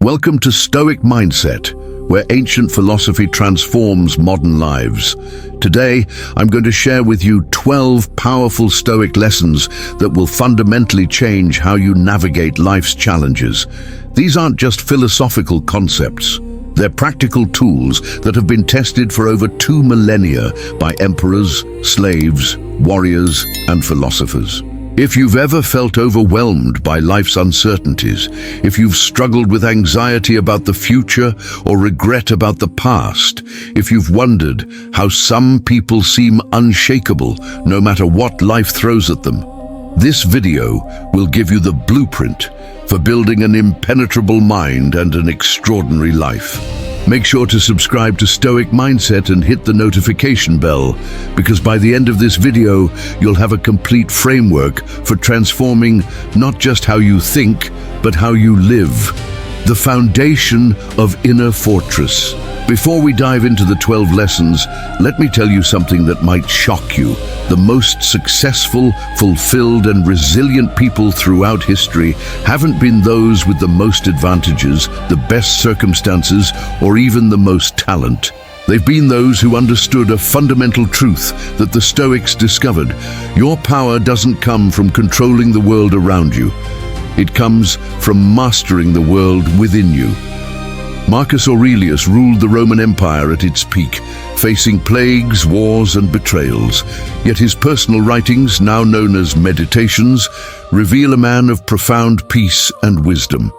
Welcome to Stoic Mindset, where ancient philosophy transforms modern lives. Today, I'm going to share with you 12 powerful Stoic lessons that will fundamentally change how you navigate life's challenges. These aren't just philosophical concepts. They're practical tools that have been tested for over 2 millennia by emperors, slaves, warriors, and philosophers. If you've ever felt overwhelmed by life's uncertainties, if you've struggled with anxiety about the future or regret about the past, if you've wondered how some people seem unshakable no matter what life throws at them, this video will give you the blueprint for building an impenetrable mind and an extraordinary life. Make sure to subscribe to Stoic Mindset and hit the notification bell, because by the end of this video, you'll have a complete framework for transforming not just how you think, but how you live. The foundation of inner fortress. Before we dive into the 12 lessons, let me tell you something that might shock you. The most successful, fulfilled, and resilient people throughout history haven't been those with the most advantages, the best circumstances, or even the most talent. They've been those who understood a fundamental truth that the Stoics discovered. Your power doesn't come from controlling the world around you. It comes from mastering the world within you. Marcus Aurelius ruled the Roman Empire at its peak, facing plagues, wars, and betrayals. Yet his personal writings, now known as Meditations, reveal a man of profound peace and wisdom.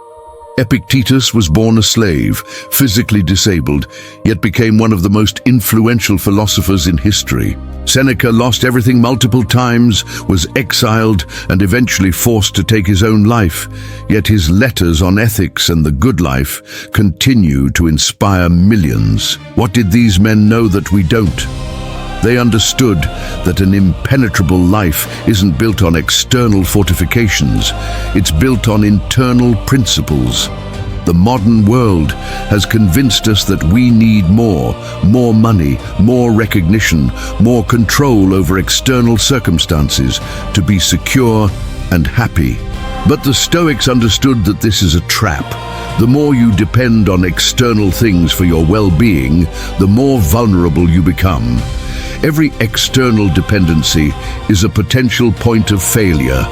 Epictetus was born a slave, physically disabled, yet became one of the most influential philosophers in history. Seneca lost everything multiple times, was exiled, and eventually forced to take his own life. Yet his letters on ethics and the good life continue to inspire millions. What did these men know that we don't? They understood that an impenetrable life isn't built on external fortifications. It's built on internal principles. The modern world has convinced us that we need more money, more recognition, more control over external circumstances to be secure and happy. But the Stoics understood that this is a trap. The more you depend on external things for your well-being, the more vulnerable you become. Every external dependency is a potential point of failure.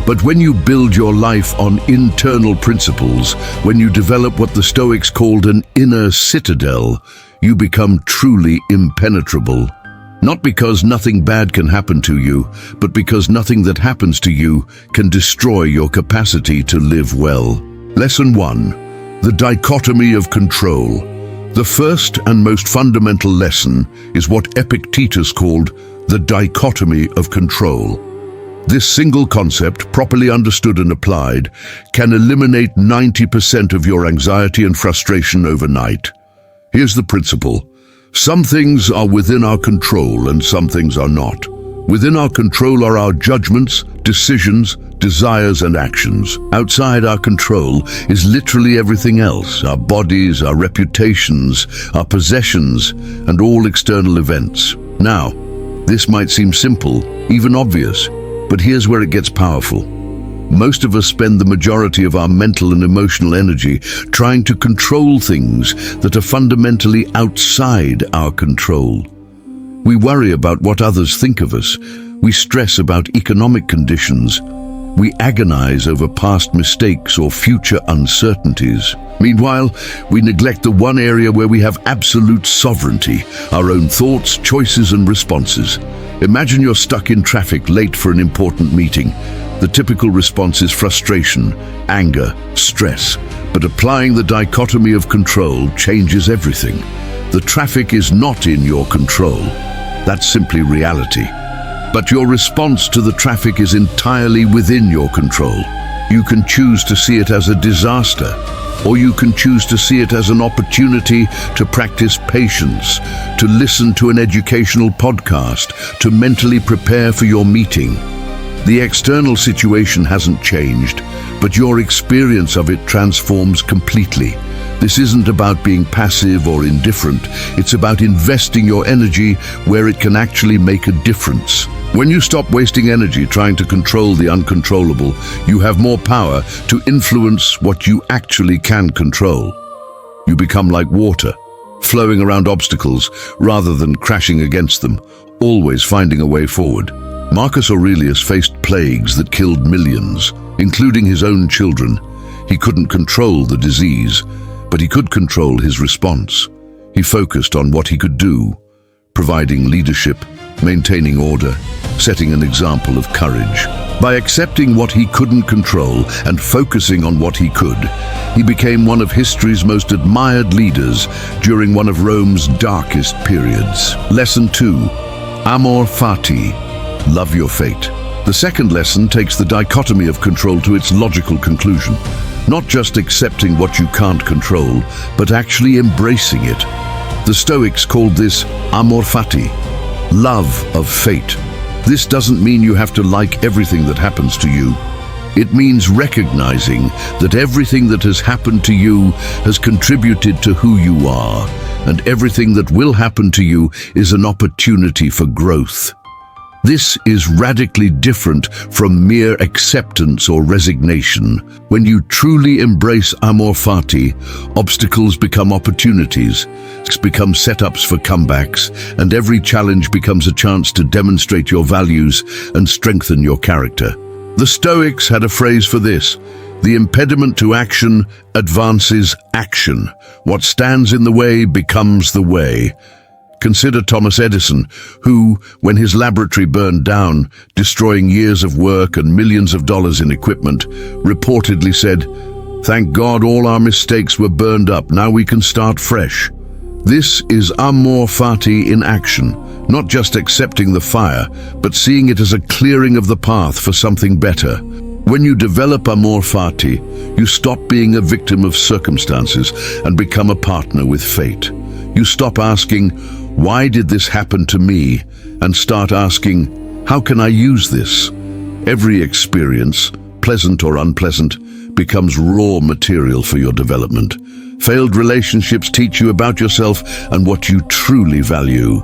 But when you build your life on internal principles, when you develop what the Stoics called an inner citadel, you become truly impenetrable. Not because nothing bad can happen to you, but because nothing that happens to you can destroy your capacity to live well. Lesson 1. The dichotomy of control. The first and most fundamental lesson is what Epictetus called the dichotomy of control. This single concept, properly understood and applied, can eliminate 90% of your anxiety and frustration overnight. Here's the principle. Some things are within our control and some things are not. Within our control are our judgments, decisions, desires, and actions. Outside our control is literally everything else: our bodies, our reputations, our possessions, and all external events. Now, this might seem simple, even obvious, but here's where it gets powerful. Most of us spend the majority of our mental and emotional energy trying to control things that are fundamentally outside our control. We worry about what others think of us. We stress about economic conditions. We agonize over past mistakes or future uncertainties. Meanwhile, we neglect the one area where we have absolute sovereignty: our own thoughts, choices, and responses. Imagine you're stuck in traffic late for an important meeting. The typical response is frustration, anger, stress. But applying the dichotomy of control changes everything. The traffic is not in your control. That's simply reality. But your response to the traffic is entirely within your control. You can choose to see it as a disaster, or you can choose to see it as an opportunity to practice patience, to listen to an educational podcast, to mentally prepare for your meeting. The external situation hasn't changed, but your experience of it transforms completely. This isn't about being passive or indifferent. It's about investing your energy where it can actually make a difference. When you stop wasting energy trying to control the uncontrollable, you have more power to influence what you actually can control. You become like water, flowing around obstacles rather than crashing against them, always finding a way forward. Marcus Aurelius faced plagues that killed millions, including his own children. He couldn't control the disease, but he could control his response. He focused on what he could do, providing leadership, maintaining order, setting an example of courage. By accepting what he couldn't control and focusing on what he could, he became one of history's most admired leaders during one of Rome's darkest periods. Lesson 2. Amor fati. Love your fate. The second lesson takes the dichotomy of control to its logical conclusion. Not just accepting what you can't control, but actually embracing it. The Stoics called this amor fati, love of fate. This doesn't mean you have to like everything that happens to you. It means recognizing that everything that has happened to you has contributed to who you are, and everything that will happen to you is an opportunity for growth. This is radically different from mere acceptance or resignation. When you truly embrace amor fati, obstacles become opportunities, become setups for comebacks, and every challenge becomes a chance to demonstrate your values and strengthen your character. The Stoics had a phrase for this: the impediment to action advances action. What stands in the way becomes the way. Consider Thomas Edison, who, when his laboratory burned down, destroying years of work and millions of dollars in equipment, reportedly said, "Thank God all our mistakes were burned up, now we can start fresh." This is amor fati in action, not just accepting the fire, but seeing it as a clearing of the path for something better. When you develop amor fati, you stop being a victim of circumstances and become a partner with fate. You stop asking, "Why did this happen to me?" and start asking, "How can I use this?" Every experience, pleasant or unpleasant, becomes raw material for your development. Failed relationships teach you about yourself and what you truly value.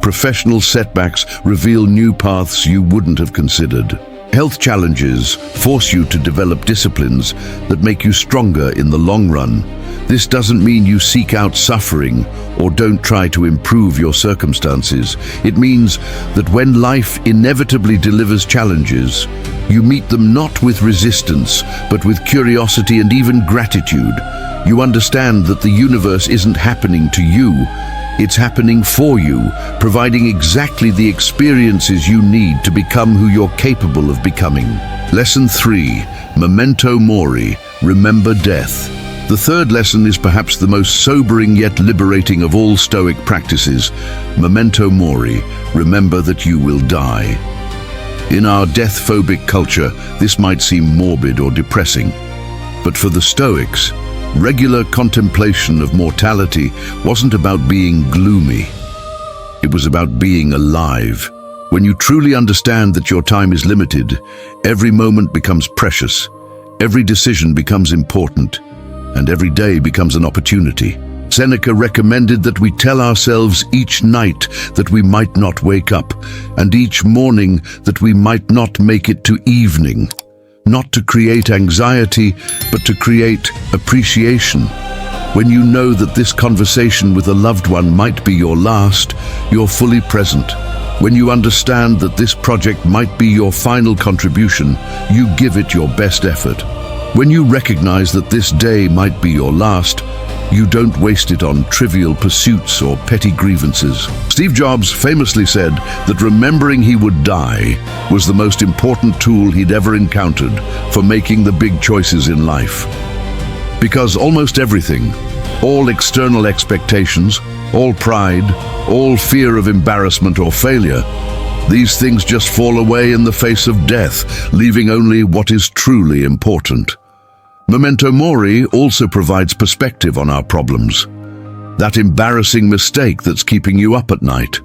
Professional setbacks reveal new paths you wouldn't have considered. Health challenges force you to develop disciplines that make you stronger in the long run. This doesn't mean you seek out suffering or don't try to improve your circumstances. It means that when life inevitably delivers challenges, you meet them not with resistance, but with curiosity and even gratitude. You understand that the universe isn't happening to you, it's happening for you, providing exactly the experiences you need to become who you're capable of becoming. Lesson 3. Memento mori. Remember death. The third lesson is perhaps the most sobering yet liberating of all Stoic practices. Memento mori. Remember that you will die. In our death-phobic culture, this might seem morbid or depressing. But for the Stoics, regular contemplation of mortality wasn't about being gloomy. It was about being alive. When you truly understand that your time is limited, every moment becomes precious, every decision becomes important, and every day becomes an opportunity. Seneca recommended that we tell ourselves each night that we might not wake up, and each morning that we might not make it to evening. Not to create anxiety, but to create appreciation. When you know that this conversation with a loved one might be your last, you're fully present. When you understand that this project might be your final contribution, you give it your best effort. When you recognize that this day might be your last, you don't waste it on trivial pursuits or petty grievances. Steve Jobs famously said that remembering he would die was the most important tool he'd ever encountered for making the big choices in life. Because almost everything, all external expectations, all pride, all fear of embarrassment or failure, these things just fall away in the face of death, leaving only what is truly important. Memento mori also provides perspective on our problems. That embarrassing mistake that's keeping you up at night.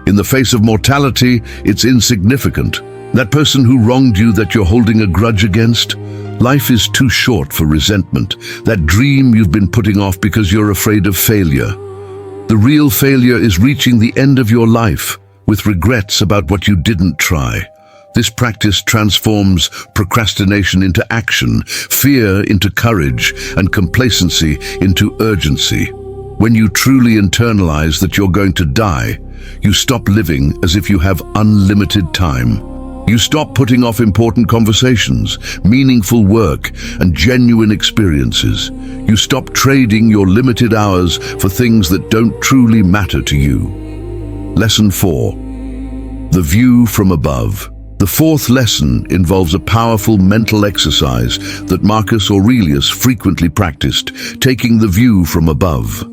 In the face of mortality, it's insignificant. That person who wronged you that you're holding a grudge against, Life is too short for resentment, that dream you've been putting off because you're afraid of failure. The real failure is reaching the end of your life with regrets about what you didn't try. This practice transforms procrastination into action, fear into courage, and complacency into urgency. When you truly internalize that you're going to die, you stop living as if you have unlimited time. You stop putting off important conversations, meaningful work, and genuine experiences. You stop trading your limited hours for things that don't truly matter to you. Lesson 4. The view from above. The fourth lesson involves a powerful mental exercise that Marcus Aurelius frequently practiced, taking the view from above.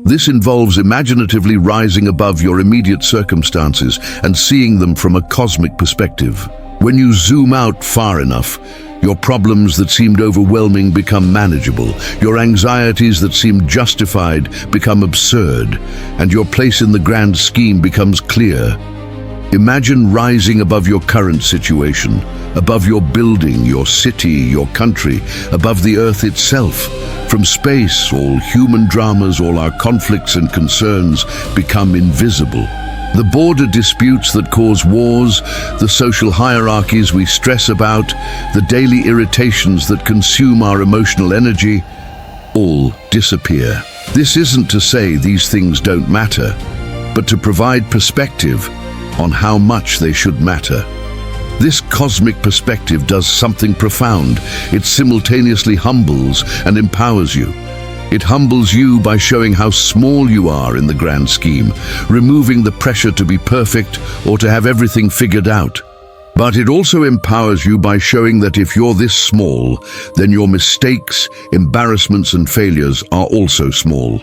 This involves imaginatively rising above your immediate circumstances and seeing them from a cosmic perspective. When you zoom out far enough, your problems that seemed overwhelming become manageable, your anxieties that seemed justified become absurd, and your place in the grand scheme becomes clear. Imagine rising above your current situation, above your building, your city, your country, above the earth itself. From space, all human dramas, all our conflicts and concerns become invisible. The border disputes that cause wars, the social hierarchies we stress about, the daily irritations that consume our emotional energy, all disappear. This isn't to say these things don't matter, but to provide perspective on how much they should matter. This cosmic perspective does something profound. It simultaneously humbles and empowers you. It humbles you by showing how small you are in the grand scheme, removing the pressure to be perfect or to have everything figured out. But it also empowers you by showing that if you're this small, then your mistakes, embarrassments, and failures are also small.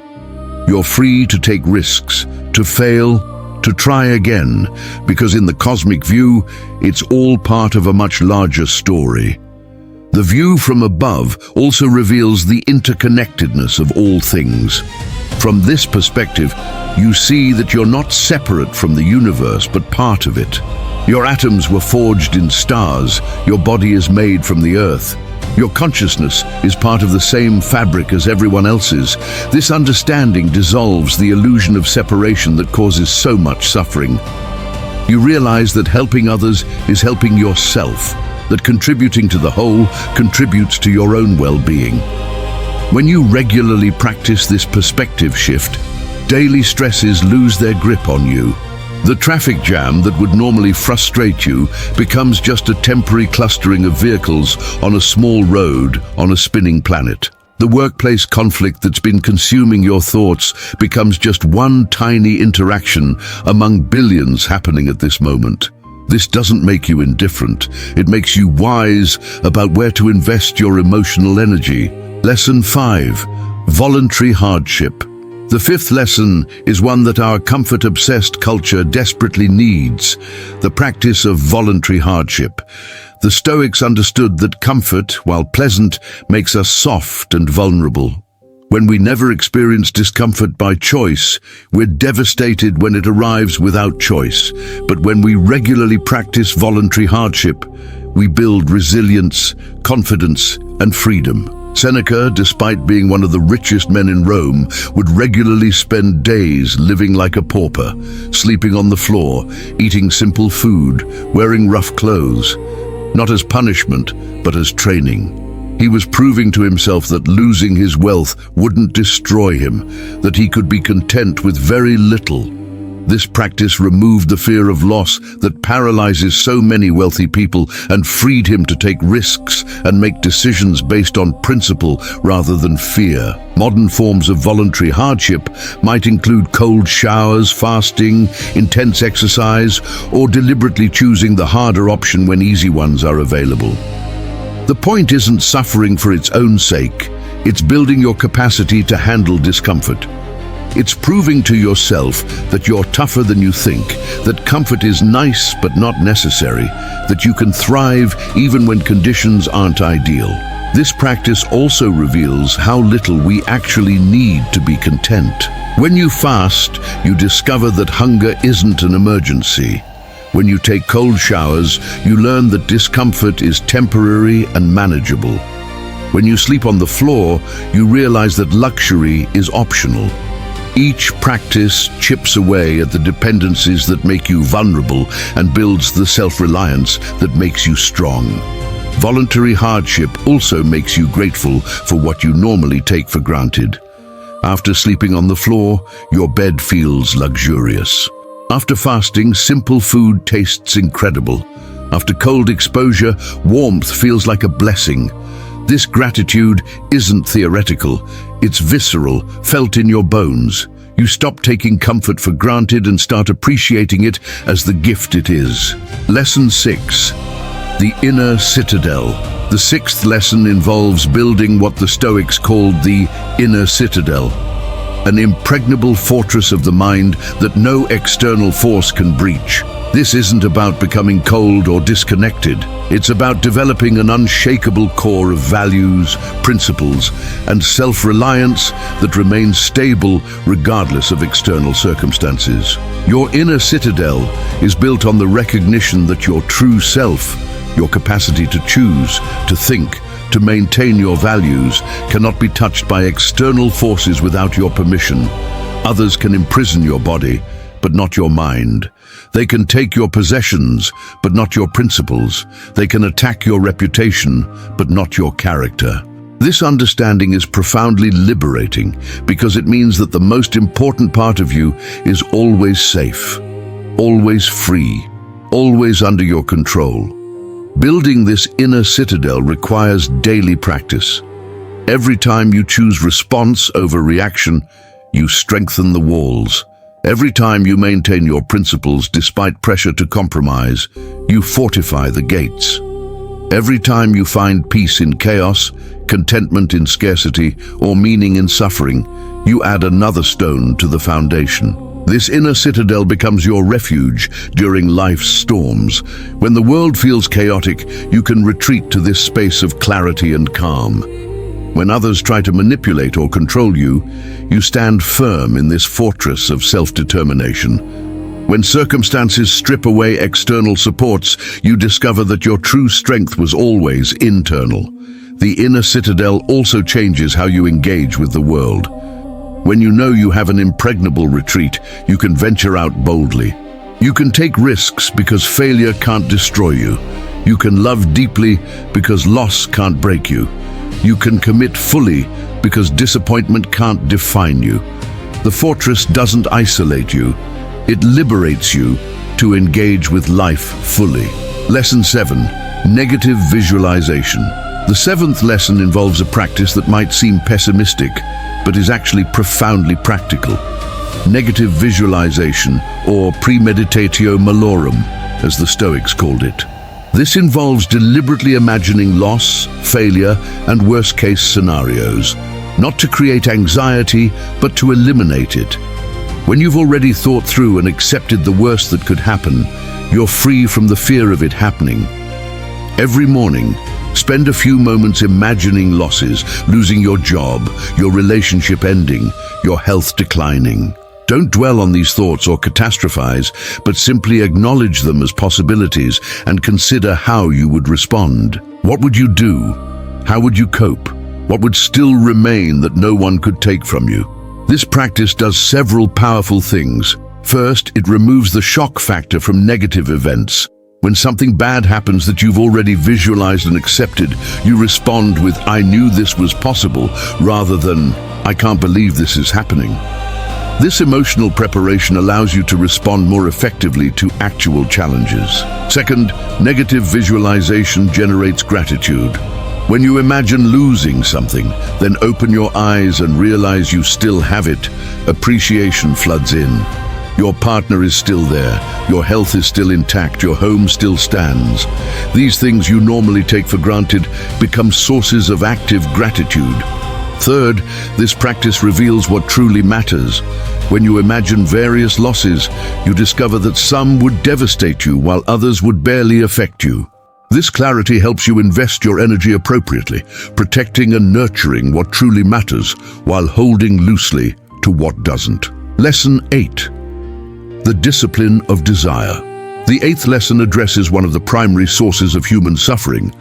You're free to take risks, to fail, to try again, because in the cosmic view, it's all part of a much larger story. The view from above also reveals the interconnectedness of all things. From this perspective, you see that you're not separate from the universe, but part of it. Your atoms were forged in stars, your body is made from the earth. Your consciousness is part of the same fabric as everyone else's. This understanding dissolves the illusion of separation that causes so much suffering. You realize that helping others is helping yourself, that contributing to the whole contributes to your own well-being. When you regularly practice this perspective shift, daily stresses lose their grip on you. The traffic jam that would normally frustrate you becomes just a temporary clustering of vehicles on a small road on a spinning planet. The workplace conflict that's been consuming your thoughts becomes just one tiny interaction among billions happening at this moment. This doesn't make you indifferent. It makes you wise about where to invest your emotional energy. Lesson 5. Voluntary hardship. The fifth lesson is one that our comfort-obsessed culture desperately needs: the practice of voluntary hardship. The Stoics understood that comfort, while pleasant, makes us soft and vulnerable. When we never experience discomfort by choice, we're devastated when it arrives without choice. But when we regularly practice voluntary hardship, we build resilience, confidence, and freedom. Seneca, despite being one of the richest men in Rome, would regularly spend days living like a pauper, sleeping on the floor, eating simple food, wearing rough clothes, not as punishment, but as training. He was proving to himself that losing his wealth wouldn't destroy him, that he could be content with very little. This practice removed the fear of loss that paralyzes so many wealthy people and freed him to take risks and make decisions based on principle rather than fear. Modern forms of voluntary hardship might include cold showers, fasting, intense exercise, or deliberately choosing the harder option when easy ones are available. The point isn't suffering for its own sake. It's building your capacity to handle discomfort. It's proving to yourself that you're tougher than you think, that comfort is nice but not necessary, that you can thrive even when conditions aren't ideal. This practice also reveals how little we actually need to be content. When you fast, you discover that hunger isn't an emergency. When you take cold showers, you learn that discomfort is temporary and manageable. When you sleep on the floor, you realize that luxury is optional. Each practice chips away at the dependencies that make you vulnerable and builds the self-reliance that makes you strong. Voluntary hardship also makes you grateful for what you normally take for granted. After sleeping on the floor, your bed feels luxurious. After fasting, simple food tastes incredible. After cold exposure, warmth feels like a blessing. This gratitude isn't theoretical, it's visceral, felt in your bones. You stop taking comfort for granted and start appreciating it as the gift it is. Lesson 6. The inner citadel. The sixth lesson involves building what the Stoics called the inner citadel, an impregnable fortress of the mind that no external force can breach. This isn't about becoming cold or disconnected. It's about developing an unshakable core of values, principles, and self-reliance that remains stable regardless of external circumstances. Your inner citadel is built on the recognition that your true self, your capacity to choose, to think, to maintain your values, cannot be touched by external forces without your permission. Others can imprison your body, but not your mind. They can take your possessions, but not your principles. They can attack your reputation, but not your character. This understanding is profoundly liberating because it means that the most important part of you is always safe, always free, always under your control. Building this inner citadel requires daily practice. Every time you choose response over reaction, you strengthen the walls. Every time you maintain your principles despite pressure to compromise, you fortify the gates. Every time you find peace in chaos, contentment in scarcity, or meaning in suffering, you add another stone to the foundation. This inner citadel becomes your refuge during life's storms. When the world feels chaotic, you can retreat to this space of clarity and calm. When others try to manipulate or control you, you stand firm in this fortress of self-determination. When circumstances strip away external supports, you discover that your true strength was always internal. The inner citadel also changes how you engage with the world. When you know you have an impregnable retreat, you can venture out boldly. You can take risks because failure can't destroy you. You can love deeply because loss can't break you. You can commit fully because disappointment can't define you. The fortress doesn't isolate you. It liberates you to engage with life fully. Lesson 7. Negative visualization. The seventh lesson involves a practice that might seem pessimistic, but is actually profoundly practical. Negative visualization, or premeditatio malorum, as the Stoics called it. This involves deliberately imagining loss, failure, and worst-case scenarios, not to create anxiety, but to eliminate it. When you've already thought through and accepted the worst that could happen, you're free from the fear of it happening. Every morning, spend a few moments imagining losses, losing your job, your relationship ending, your health declining. Don't dwell on these thoughts or catastrophize, but simply acknowledge them as possibilities and consider how you would respond. What would you do? How would you cope? What would still remain that no one could take from you? This practice does several powerful things. First, it removes the shock factor from negative events. When something bad happens that you've already visualized and accepted, you respond with, "I knew this was possible," rather than, "I can't believe this is happening." This emotional preparation allows you to respond more effectively to actual challenges. Second, negative visualization generates gratitude. When you imagine losing something, then open your eyes and realize you still have it, appreciation floods in. Your partner is still there, your health is still intact, your home still stands. These things you normally take for granted become sources of active gratitude. Third, this practice reveals what truly matters. When you imagine various losses, you discover that some would devastate you while others would barely affect you. This clarity helps you invest your energy appropriately, protecting and nurturing what truly matters while holding loosely to what doesn't. Lesson 8. The discipline of desire. The eighth lesson addresses one of the primary sources of human suffering: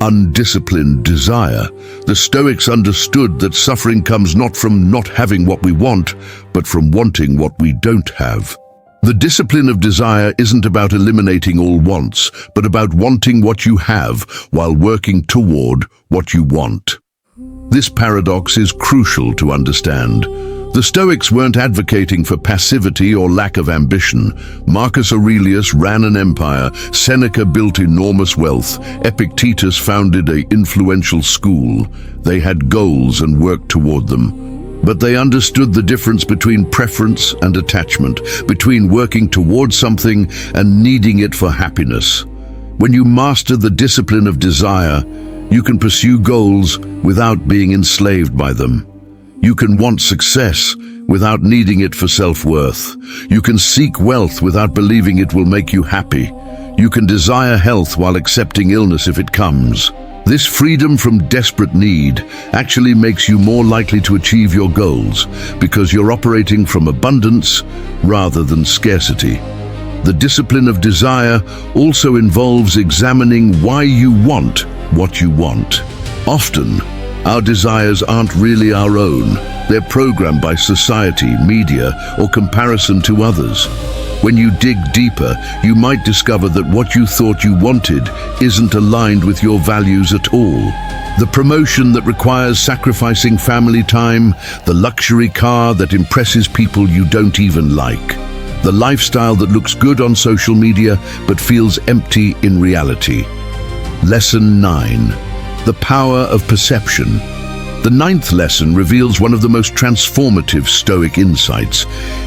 undisciplined desire. The Stoics understood that suffering comes not from not having what we want, but from wanting what we don't have. The discipline of desire isn't about eliminating all wants, but about wanting what you have while working toward what you want. This paradox is crucial to understand. The Stoics weren't advocating for passivity or lack of ambition. Marcus Aurelius ran an empire, Seneca built enormous wealth, Epictetus founded an influential school. They had goals and worked toward them. But they understood the difference between preference and attachment, between working toward something and needing it for happiness. When you master the discipline of desire, you can pursue goals without being enslaved by them. You can want success without needing it for self-worth. You can seek wealth without believing it will make you happy. You can desire health while accepting illness if it comes. This freedom from desperate need actually makes you more likely to achieve your goals because you're operating from abundance rather than scarcity. The discipline of desire also involves examining why you want what you want. Often, our desires aren't really our own. They're programmed by society, media, or comparison to others. When you dig deeper, you might discover that what you thought you wanted isn't aligned with your values at all. The promotion that requires sacrificing family time, the luxury car that impresses people you don't even like, the lifestyle that looks good on social media but feels empty in reality. Lesson 9. The power of perception. The ninth lesson reveals one of the most transformative Stoic insights.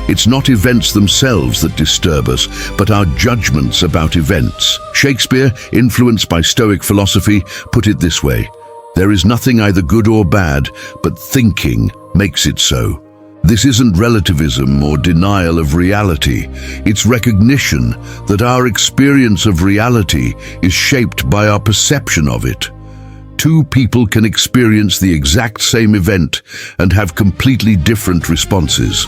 It's not events themselves that disturb us, but our judgments about events. Shakespeare, influenced by Stoic philosophy, put it this way: "There is nothing either good or bad, but thinking makes it so." This isn't relativism or denial of reality. It's recognition that our experience of reality is shaped by our perception of it. Two people can experience the exact same event and have completely different responses.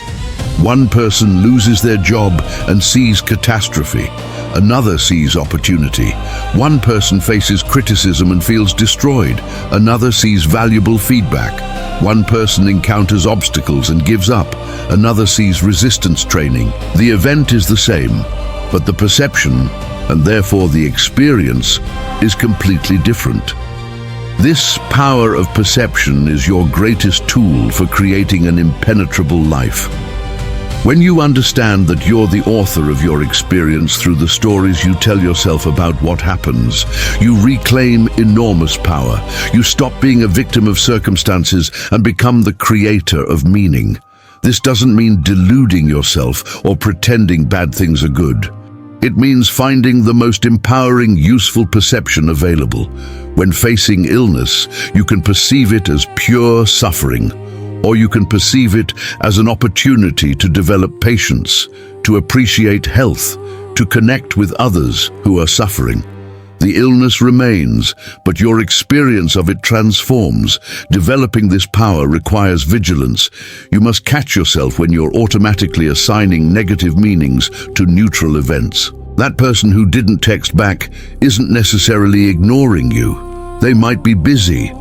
One person loses their job and sees catastrophe. Another sees opportunity. One person faces criticism and feels destroyed. Another sees valuable feedback. One person encounters obstacles and gives up. Another sees resistance training. The event is the same, but the perception, and therefore the experience, is completely different. This power of perception is your greatest tool for creating an impenetrable life. When you understand that you're the author of your experience through the stories you tell yourself about what happens, you reclaim enormous power. You stop being a victim of circumstances and become the creator of meaning. This doesn't mean deluding yourself or pretending bad things are good. It means finding the most empowering, useful perception available. When facing illness, you can perceive it as pure suffering, or you can perceive it as an opportunity to develop patience, to appreciate health, to connect with others who are suffering. The illness remains, but your experience of it transforms. Developing this power requires vigilance. You must catch yourself when you're automatically assigning negative meanings to neutral events. That person who didn't text back isn't necessarily ignoring you. They might be busy.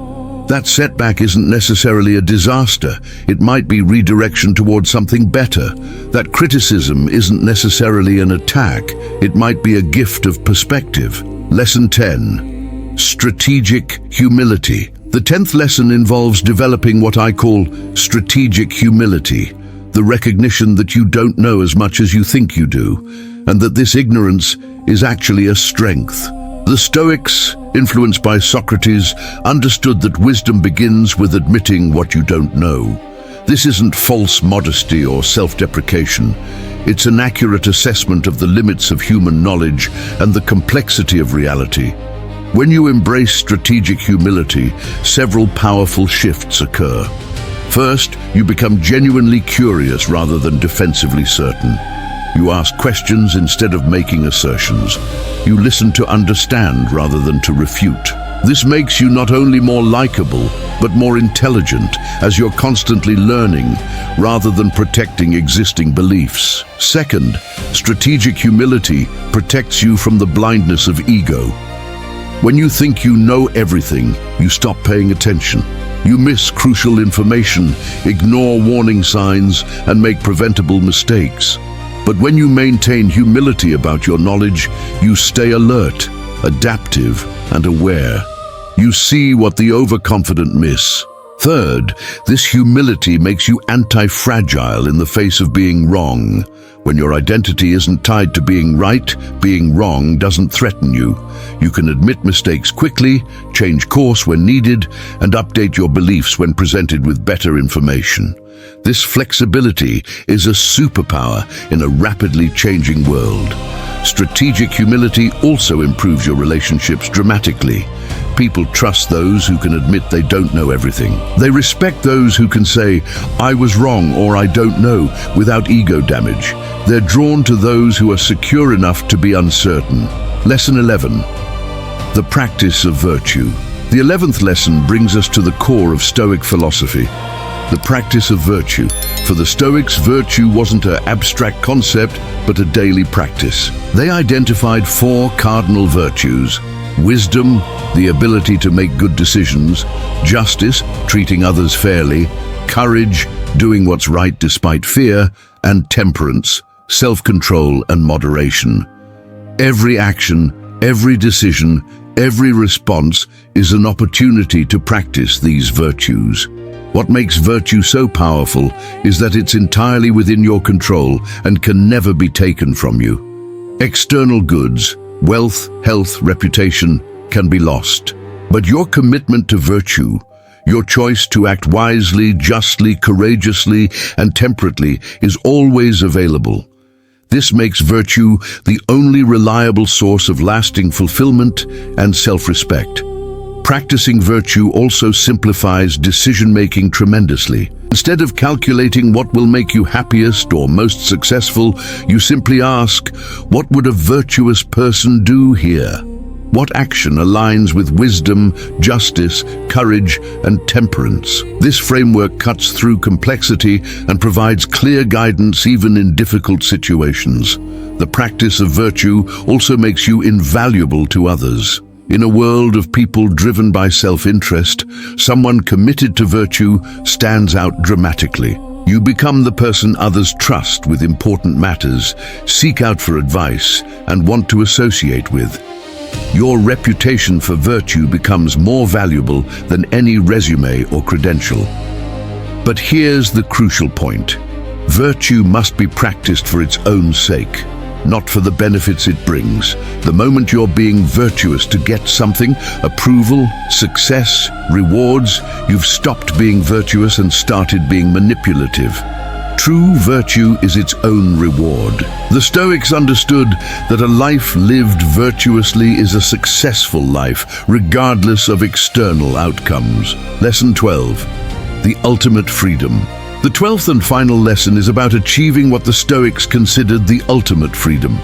That setback isn't necessarily a disaster. It might be redirection towards something better. That criticism isn't necessarily an attack. It might be a gift of perspective. Lesson 10. Strategic humility. The 10th lesson involves developing what I call strategic humility, the recognition that you don't know as much as you think you do, and that this ignorance is actually a strength. The Stoics, influenced by Socrates, understood that wisdom begins with admitting what you don't know. This isn't false modesty or self-deprecation. It's an accurate assessment of the limits of human knowledge and the complexity of reality. When you embrace strategic humility, several powerful shifts occur. First, you become genuinely curious rather than defensively certain. You ask questions instead of making assertions. You listen to understand rather than to refute. This makes you not only more likable, but more intelligent, as you're constantly learning rather than protecting existing beliefs. Second, strategic humility protects you from the blindness of ego. When you think you know everything, you stop paying attention. You miss crucial information, ignore warning signs, and make preventable mistakes. But when you maintain humility about your knowledge, you stay alert, adaptive, and aware. You see what the overconfident miss. Third, this humility makes you anti-fragile in the face of being wrong. When your identity isn't tied to being right, being wrong doesn't threaten you. You can admit mistakes quickly, change course when needed, and update your beliefs when presented with better information. This flexibility is a superpower in a rapidly changing world. Strategic humility also improves your relationships dramatically. People trust those who can admit they don't know everything. They respect those who can say, "I was wrong" or "I don't know," without ego damage. They're drawn to those who are secure enough to be uncertain. Lesson 11. The practice of virtue. The 11th lesson brings us to the core of Stoic philosophy. The practice of virtue. For the Stoics, virtue wasn't an abstract concept, but a daily practice. They identified 4 cardinal virtues: wisdom, the ability to make good decisions; justice, treating others fairly; courage, doing what's right despite fear; and temperance, self-control and moderation. Every action, every decision, every response is an opportunity to practice these virtues. What makes virtue so powerful is that it's entirely within your control and can never be taken from you. External goods, wealth, health, reputation can be lost. But your commitment to virtue, your choice to act wisely, justly, courageously, and temperately is always available. This makes virtue the only reliable source of lasting fulfillment and self-respect. Practicing virtue also simplifies decision-making tremendously. Instead of calculating what will make you happiest or most successful, you simply ask, what would a virtuous person do here? What action aligns with wisdom, justice, courage, and temperance? This framework cuts through complexity and provides clear guidance even in difficult situations. The practice of virtue also makes you invaluable to others. In a world of people driven by self-interest, someone committed to virtue stands out dramatically. You become the person others trust with important matters, seek out for advice, and want to associate with. Your reputation for virtue becomes more valuable than any resume or credential. But here's the crucial point. Virtue must be practiced for its own sake, not for the benefits it brings. The moment you're being virtuous to get something, approval, success, rewards, you've stopped being virtuous and started being manipulative. True virtue is its own reward. The Stoics understood that a life lived virtuously is a successful life, regardless of external outcomes. Lesson 12. The ultimate freedom. The 12th and final lesson is about achieving what the Stoics considered the ultimate freedom.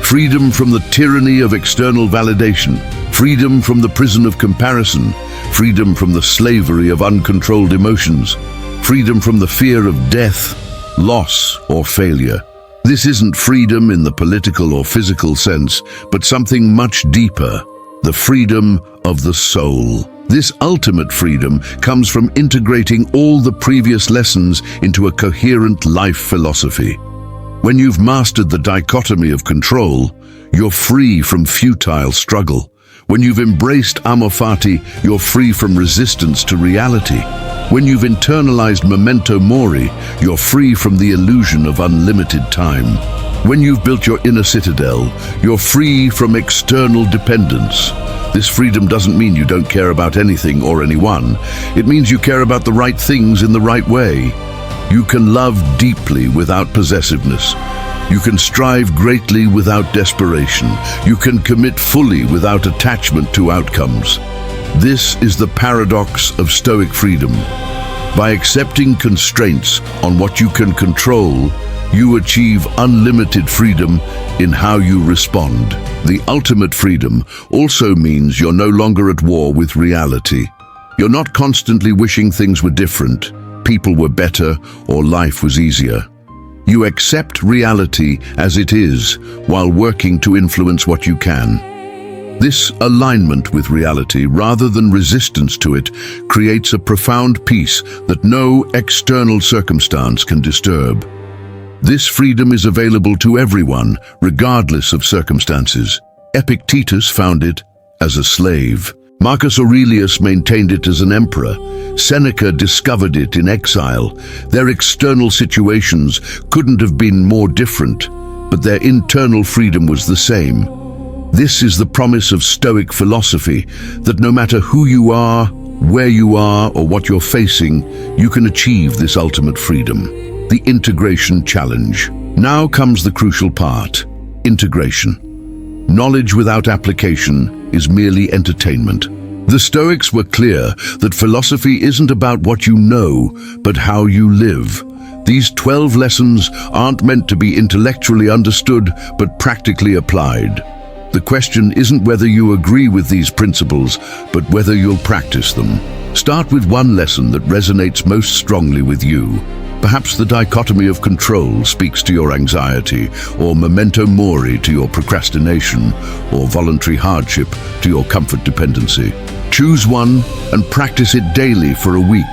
Freedom from the tyranny of external validation, freedom from the prison of comparison, freedom from the slavery of uncontrolled emotions, freedom from the fear of death, loss, or failure. This isn't freedom in the political or physical sense, but something much deeper, the freedom of the soul. This ultimate freedom comes from integrating all the previous lessons into a coherent life philosophy. When you've mastered the dichotomy of control, you're free from futile struggle. When you've embraced amor fati, you're free from resistance to reality. When you've internalized memento mori, you're free from the illusion of unlimited time. When you've built your inner citadel, you're free from external dependence. This freedom doesn't mean you don't care about anything or anyone. It means you care about the right things in the right way. You can love deeply without possessiveness. You can strive greatly without desperation. You can commit fully without attachment to outcomes. This is the paradox of Stoic freedom. By accepting constraints on what you can control, You achieve unlimited freedom in how you respond. The ultimate freedom also means you're no longer at war with reality. You're not constantly wishing things were different, people were better, or life was easier. You accept reality as it is while working to influence what you can. This alignment with reality, rather than resistance to it, creates a profound peace that no external circumstance can disturb. This freedom is available to everyone, regardless of circumstances. Epictetus found it as a slave. Marcus Aurelius maintained it as an emperor. Seneca discovered it in exile. Their external situations couldn't have been more different, but their internal freedom was the same. This is the promise of Stoic philosophy, that no matter who you are, where you are, or what you're facing, you can achieve this ultimate freedom. The integration challenge. Now comes the crucial part: integration. Knowledge without application is merely entertainment. The Stoics were clear that philosophy isn't about what you know, but how you live. These 12 lessons aren't meant to be intellectually understood, but practically applied. The question isn't whether you agree with these principles, but whether you'll practice them. Start with one lesson that resonates most strongly with you. Perhaps the dichotomy of control speaks to your anxiety, or memento mori to your procrastination, or voluntary hardship to your comfort dependency. Choose one and practice it daily for a week.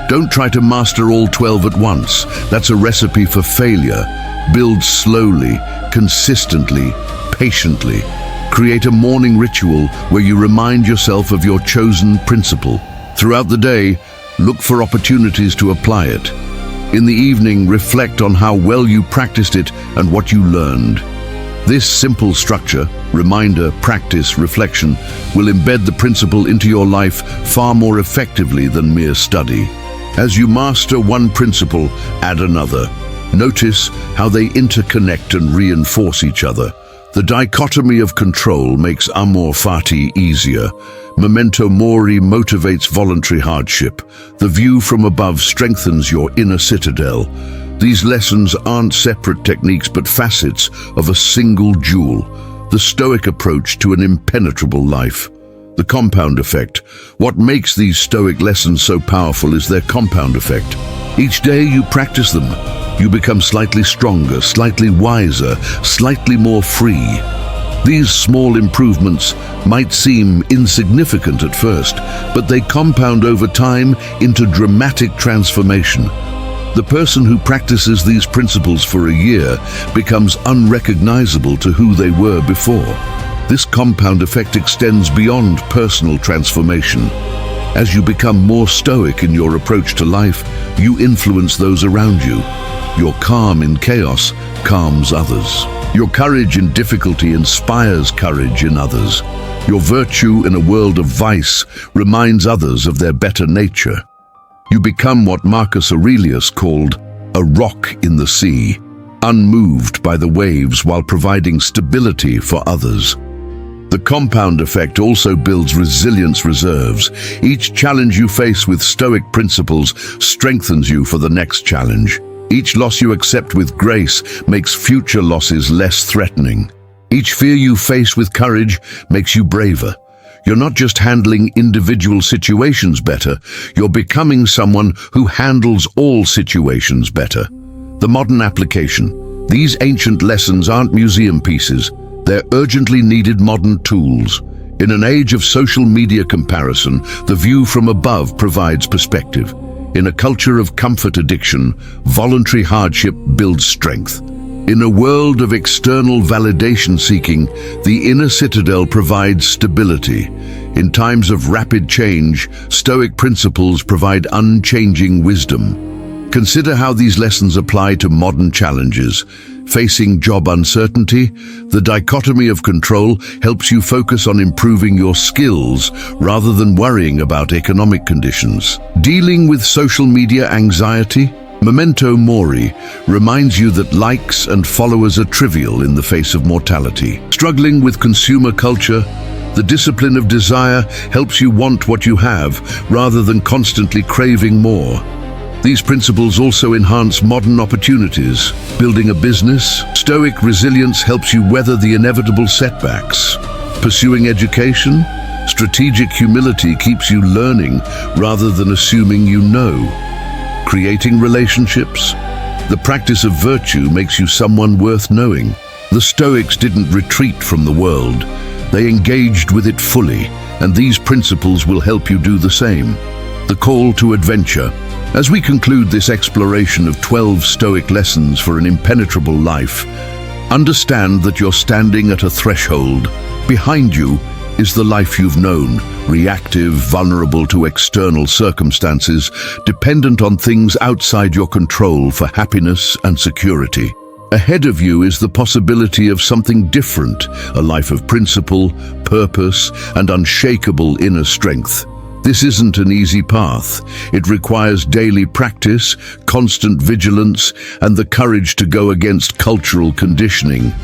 Don't try to master all 12 at once. That's a recipe for failure. Build slowly, consistently, patiently. Create a morning ritual where you remind yourself of your chosen principle. Throughout the day, look for opportunities to apply it. In the evening, reflect on how well you practiced it and what you learned. This simple structure, reminder, practice, reflection, will embed the principle into your life far more effectively than mere study. As you master one principle, add another. Notice how they interconnect and reinforce each other. The dichotomy of control makes amor fati easier. Memento mori motivates voluntary hardship. The view from above strengthens your inner citadel. These lessons aren't separate techniques but facets of a single jewel, the Stoic approach to an impenetrable life. The compound effect. What makes these Stoic lessons so powerful is their compound effect. Each day you practice them, you become slightly stronger, slightly wiser, slightly more free. These small improvements might seem insignificant at first, but they compound over time into dramatic transformation. The person who practices these principles for a year becomes unrecognizable to who they were before. This compound effect extends beyond personal transformation. As you become more stoic in your approach to life, you influence those around you. Your calm in chaos calms others. Your courage in difficulty inspires courage in others. Your virtue in a world of vice reminds others of their better nature. You become what Marcus Aurelius called a rock in the sea, unmoved by the waves while providing stability for others. The compound effect also builds resilience reserves. Each challenge you face with Stoic principles strengthens you for the next challenge. Each loss you accept with grace makes future losses less threatening. Each fear you face with courage makes you braver. You're not just handling individual situations better, you're becoming someone who handles all situations better. The modern application. These ancient lessons aren't museum pieces, they're urgently needed modern tools. In an age of social media comparison, the view from above provides perspective. In a culture of comfort addiction, voluntary hardship builds strength. In a world of external validation seeking, the inner citadel provides stability. In times of rapid change, Stoic principles provide unchanging wisdom. Consider how these lessons apply to modern challenges. Facing job uncertainty, the dichotomy of control helps you focus on improving your skills rather than worrying about economic conditions. Dealing with social media anxiety, memento mori reminds you that likes and followers are trivial in the face of mortality. Struggling with consumer culture, the discipline of desire helps you want what you have rather than constantly craving more. These principles also enhance modern opportunities. Building a business, Stoic resilience helps you weather the inevitable setbacks. Pursuing education, strategic humility keeps you learning rather than assuming you know. Creating relationships, the practice of virtue makes you someone worth knowing. The Stoics didn't retreat from the world. They engaged with it fully, and these principles will help you do the same. The call to adventure. As we conclude this exploration of 12 Stoic lessons for an impenetrable life, understand that you're standing at a threshold. Behind you is the life you've known, reactive, vulnerable to external circumstances, dependent on things outside your control for happiness and security. Ahead of you is the possibility of something different, a life of principle, purpose, and unshakable inner strength. This isn't an easy path. It requires daily practice, constant vigilance, and the courage to go against cultural conditioning.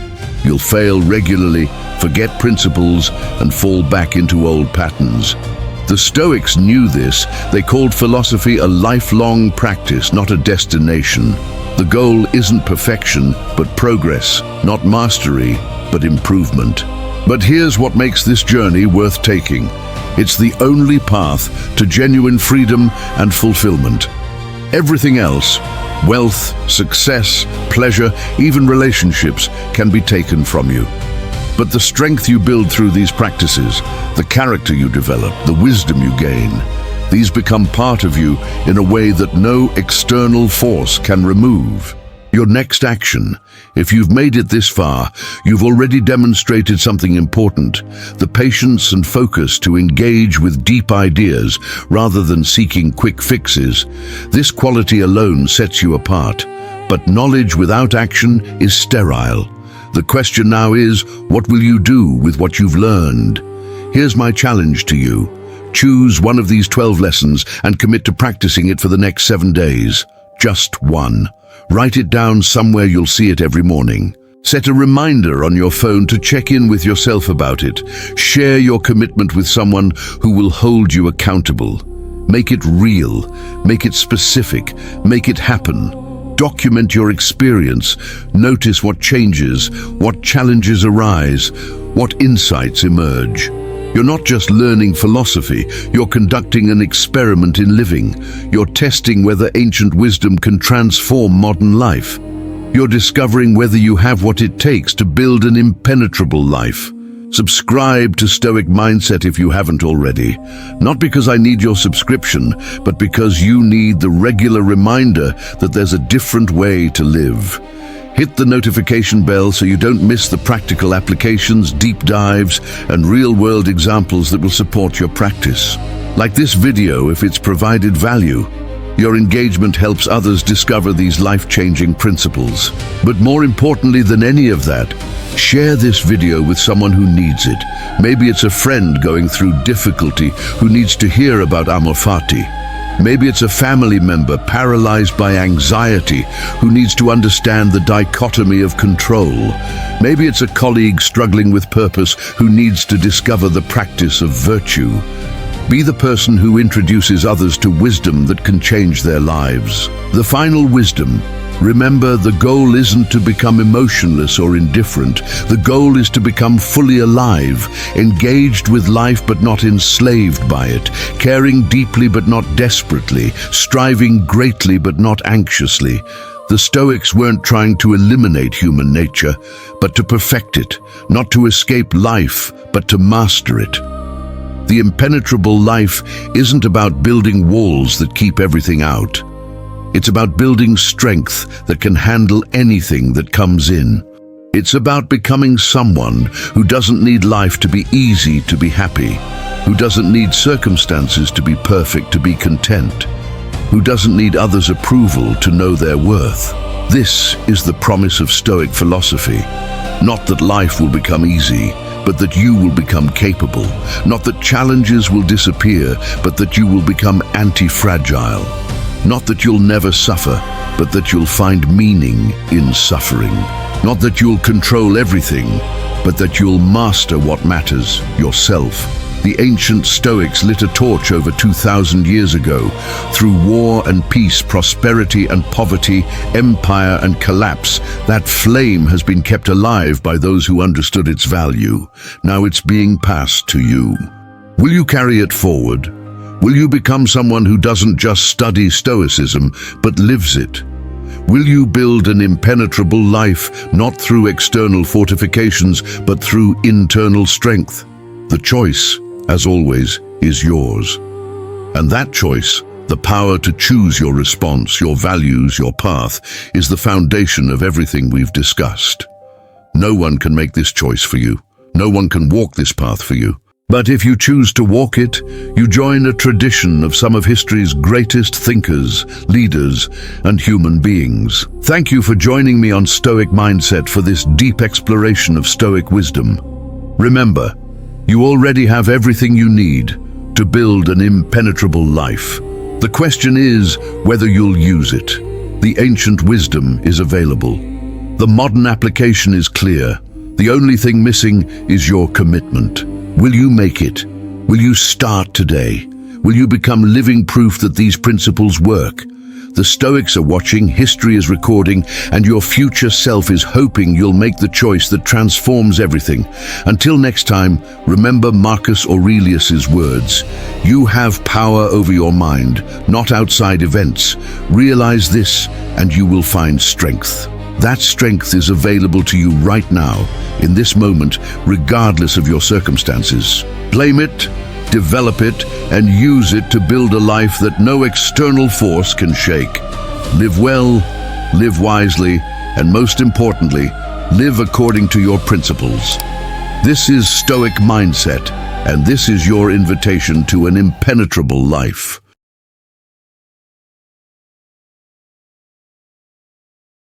You'll fail regularly, forget principles, and fall back into old patterns. The Stoics knew this. They called philosophy a lifelong practice, not a destination. The goal isn't perfection, but progress, not mastery, but improvement. But here's what makes this journey worth taking. It's the only path to genuine freedom and fulfillment. Everything else, wealth, success, pleasure, even relationships, can be taken from you. But the strength you build through these practices, the character you develop, the wisdom you gain, these become part of you in a way that no external force can remove. Your next action. If you've made it this far, you've already demonstrated something important: the patience and focus to engage with deep ideas rather than seeking quick fixes. This quality alone sets you apart. But knowledge without action is sterile. The question now is, what will you do with what you've learned? Here's my challenge to you. Choose one of these 12 lessons and commit to practicing it for the next 7 days. Just one. Write it down somewhere you'll see it every morning. Set a reminder on your phone to check in with yourself about it. Share your commitment with someone who will hold you accountable. Make it real. Make it specific. Make it happen. Document your experience. Notice what changes, what challenges arise, what insights emerge. You're not just learning philosophy, you're conducting an experiment in living. You're testing whether ancient wisdom can transform modern life. You're discovering whether you have what it takes to build an impenetrable life. Subscribe to Stoic Mindset if you haven't already. Not because I need your subscription, but because you need the regular reminder that there's a different way to live. Hit the notification bell so you don't miss the practical applications, deep dives, and real-world examples that will support your practice. Like this video if it's provided value. Your engagement helps others discover these life-changing principles. But more importantly than any of that, share this video with someone who needs it. Maybe it's a friend going through difficulty who needs to hear about amor fati. Maybe it's a family member paralyzed by anxiety who needs to understand the dichotomy of control. Maybe it's a colleague struggling with purpose who needs to discover the practice of virtue. Be the person who introduces others to wisdom that can change their lives. The final wisdom. Remember, the goal isn't to become emotionless or indifferent. The goal is to become fully alive, engaged with life but not enslaved by it, caring deeply but not desperately, striving greatly but not anxiously. The Stoics weren't trying to eliminate human nature, but to perfect it, not to escape life, but to master it. The impenetrable life isn't about building walls that keep everything out. It's about building strength that can handle anything that comes in. It's about becoming someone who doesn't need life to be easy to be happy, who doesn't need circumstances to be perfect to be content, who doesn't need others' approval to know their worth. This is the promise of Stoic philosophy. Not that life will become easy, but that you will become capable. Not that challenges will disappear, but that you will become anti-fragile. Not that you'll never suffer, but that you'll find meaning in suffering. Not that you'll control everything, but that you'll master what matters, yourself. The ancient Stoics lit a torch over 2,000 years ago. Through war and peace, prosperity and poverty, empire and collapse, that flame has been kept alive by those who understood its value. Now it's being passed to you. Will you carry it forward? Will you become someone who doesn't just study Stoicism, but lives it? Will you build an impenetrable life, not through external fortifications, but through internal strength? The choice, as always, is yours. And that choice, the power to choose your response, your values, your path, is the foundation of everything we've discussed. No one can make this choice for you. No one can walk this path for you. But if you choose to walk it, you join a tradition of some of history's greatest thinkers, leaders, and human beings. Thank you for joining me on Stoic Mindset for this deep exploration of Stoic wisdom. Remember, you already have everything you need to build an impenetrable life. The question is whether you'll use it. The ancient wisdom is available. The modern application is clear. The only thing missing is your commitment. Will you make it? Will you start today? Will you become living proof that these principles work? The Stoics are watching, history is recording, and your future self is hoping you'll make the choice that transforms everything. Until next time, remember Marcus Aurelius's words. You have power over your mind, not outside events. Realize this, and you will find strength. That strength is available to you right now, in this moment, regardless of your circumstances. Claim it, develop it, and use it to build a life that no external force can shake. Live well, live wisely, and most importantly, live according to your principles. This is Stoic Mindset, and this is your invitation to an impenetrable life.